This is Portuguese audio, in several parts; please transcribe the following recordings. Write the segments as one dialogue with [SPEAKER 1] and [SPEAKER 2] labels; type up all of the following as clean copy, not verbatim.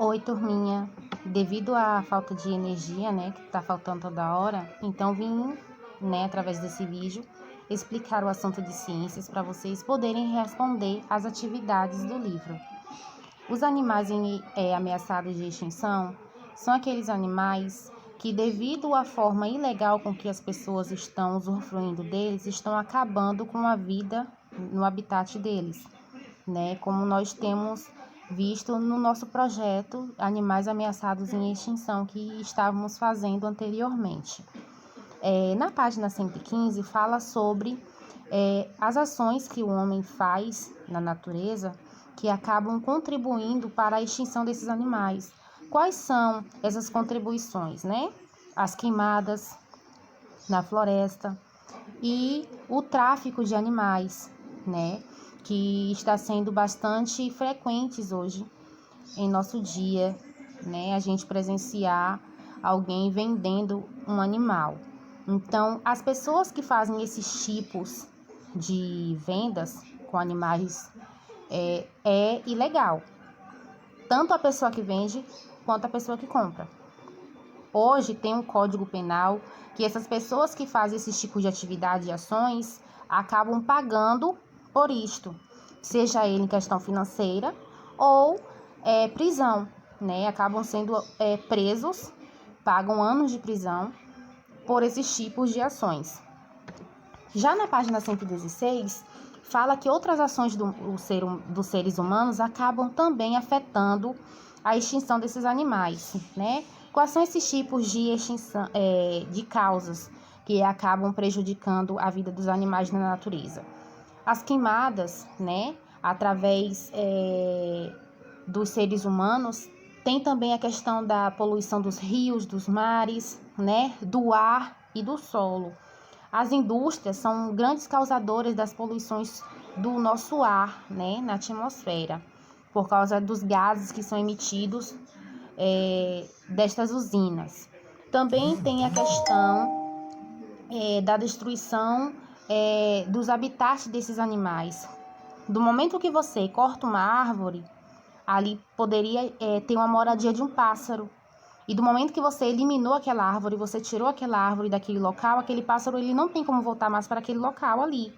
[SPEAKER 1] Oi, turminha. Devido à falta de energia, que tá faltando toda hora, então vim, através desse vídeo, explicar o assunto de ciências para vocês poderem responder às atividades do livro. Os animais ameaçados de extinção são aqueles animais que, devido à forma ilegal com que as pessoas estão usufruindo deles, estão acabando com a vida no habitat deles, como nós temos visto no nosso projeto Animais Ameaçados em Extinção, que estávamos fazendo anteriormente. Na página 115 fala sobre as ações que o homem faz na natureza que acabam contribuindo para a extinção desses animais. Quais são essas contribuições, As queimadas na floresta e o tráfico de animais, que está sendo bastante frequentes hoje em nosso dia, a gente presenciar alguém vendendo um animal. Então, as pessoas que fazem esses tipos de vendas com animais é ilegal. Tanto a pessoa que vende quanto a pessoa que compra. Hoje tem um código penal que essas pessoas que fazem esse tipo de atividade e ações acabam pagando por isto, seja ele em questão financeira ou prisão, Acabam sendo presos, pagam anos de prisão por esses tipos de ações. Já na página 116, fala que outras ações dos seres humanos acabam também afetando a extinção desses animais, Quais são esses tipos de extinção, de causas que acabam prejudicando a vida dos animais na natureza? As queimadas, através dos seres humanos, tem também a questão da poluição dos rios, dos mares, do ar e do solo. As indústrias são grandes causadoras das poluições do nosso ar, na atmosfera, por causa dos gases que são emitidos destas usinas. Também tem a questão da destruição dos habitats desses animais. Do momento que você corta uma árvore, ali poderia ter uma moradia de um pássaro. E do momento que você eliminou aquela árvore, você tirou aquela árvore daquele local, aquele pássaro ele não tem como voltar mais para aquele local ali.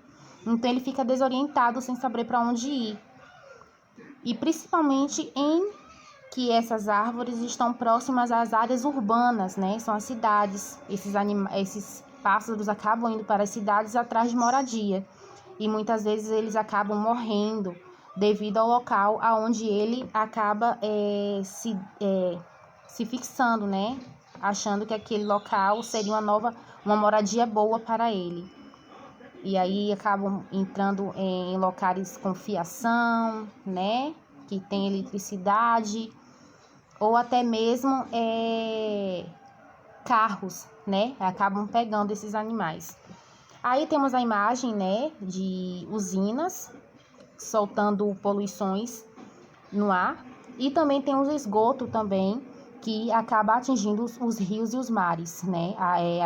[SPEAKER 1] Então ele fica desorientado, sem saber para onde ir. E principalmente em que essas árvores estão próximas às áreas urbanas, São as cidades. Esses pássaros acabam indo para as cidades atrás de moradia. E muitas vezes eles acabam morrendo devido ao local aonde ele acaba se fixando, Achando que aquele local seria uma moradia boa para ele. E aí acabam entrando em locais com fiação, Que tem eletricidade, ou até mesmo carros, Acabam pegando esses animais. Aí temos a imagem, de usinas soltando poluições no ar. E também tem o esgoto também, que acaba atingindo os rios e os mares,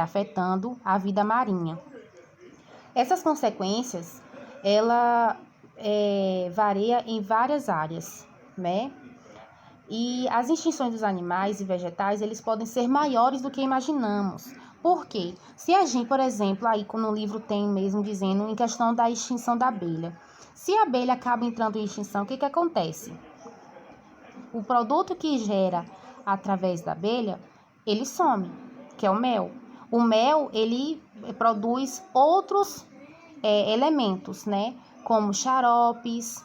[SPEAKER 1] afetando a vida marinha. Essas consequências, ela varia em várias áreas, E as extinções dos animais e vegetais, eles podem ser maiores do que imaginamos. Por quê? Se a gente, por exemplo, aí no livro tem mesmo dizendo em questão da extinção da abelha. Se a abelha acaba entrando em extinção, o que acontece? O produto que gera através da abelha, ele some, que é o mel. O mel, ele produz outros elementos, como xaropes,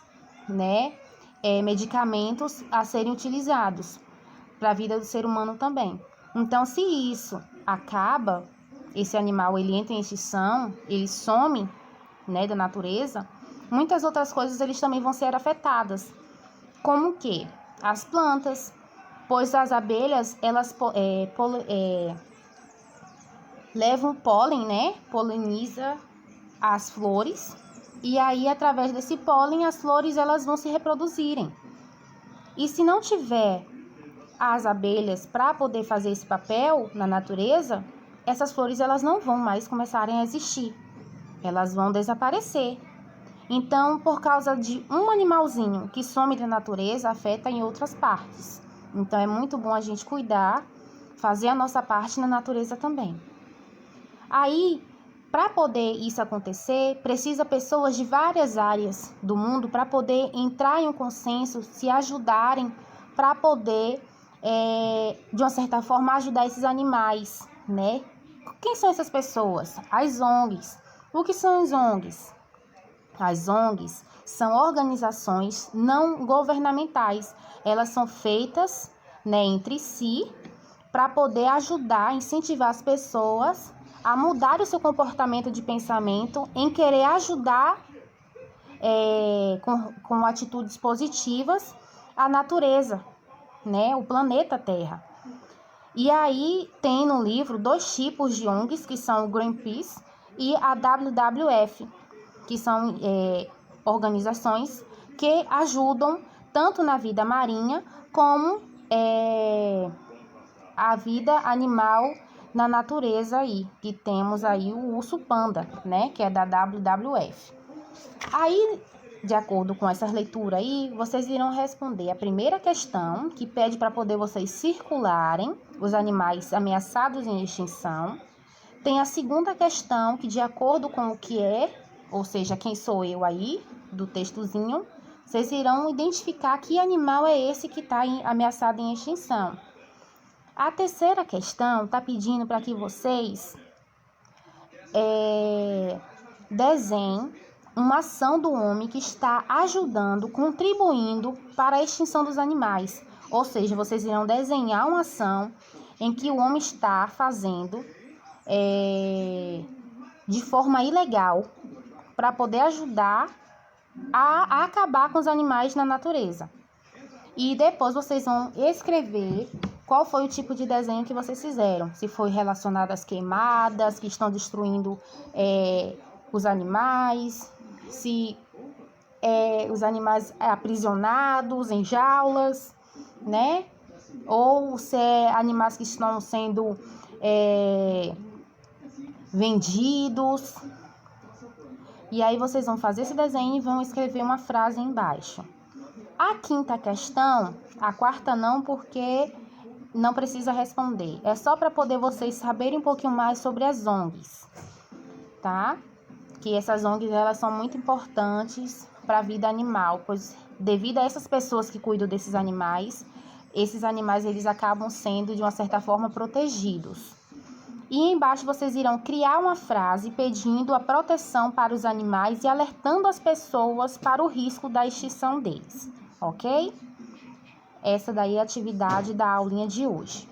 [SPEAKER 1] medicamentos a serem utilizados para a vida do ser humano também. Então, se isso acaba, esse animal ele entra em extinção, ele some, da natureza, muitas outras coisas eles também vão ser afetadas. Como que? As plantas, pois as abelhas, elas levam pólen, poliniza as flores, e aí através desse pólen as flores elas vão se reproduzirem. E se não tiver as abelhas para poder fazer esse papel na natureza, essas flores elas não vão mais começarem a existir, elas vão desaparecer. Então, por causa de um animalzinho que some da natureza, afeta em outras partes. Então, é muito bom a gente cuidar, fazer a nossa parte na natureza também. Aí, para poder isso acontecer, precisa pessoas de várias áreas do mundo para poder entrar em um consenso, se ajudarem para poder, de uma certa forma, ajudar esses animais, né? Quem são essas pessoas? As ONGs. O que são as ONGs? As ONGs são organizações não governamentais. Elas são feitas, né, entre si para poder ajudar, incentivar as pessoas a mudar o seu comportamento de pensamento em querer ajudar com atitudes positivas a natureza, né, o planeta Terra. E aí tem no livro 2 tipos de ONGs, que são o Greenpeace e a WWF, que são organizações que ajudam tanto na vida marinha como a vida animal na natureza aí, que temos aí o urso panda, né, que é da WWF. Aí, de acordo com essa leitura aí, vocês irão responder a primeira questão, que pede para poder vocês circularem os animais ameaçados em extinção. Tem a segunda questão, que de acordo com o que é, ou seja, quem sou eu aí, do textozinho, vocês irão identificar que animal é esse que está ameaçado em extinção. A terceira questão está pedindo para que vocês desenhem uma ação do homem que está ajudando, contribuindo para a extinção dos animais. Ou seja, vocês irão desenhar uma ação em que o homem está fazendo de forma ilegal para poder ajudar a acabar com os animais na natureza. E depois vocês vão escrever qual foi o tipo de desenho que vocês fizeram. Se foi relacionado às queimadas que estão destruindo os animais, se os animais aprisionados em jaulas, né? Ou se é animais que estão sendo vendidos. E aí vocês vão fazer esse desenho e vão escrever uma frase embaixo. A quinta questão, a quarta não, porque não precisa responder. É só para poder vocês saberem um pouquinho mais sobre as ONGs, tá? Que essas ONGs, elas são muito importantes para a vida animal, pois devido a essas pessoas que cuidam desses animais, esses animais eles acabam sendo, de uma certa forma, protegidos. E embaixo vocês irão criar uma frase pedindo a proteção para os animais e alertando as pessoas para o risco da extinção deles, ok? Essa daí é a atividade da aulinha de hoje.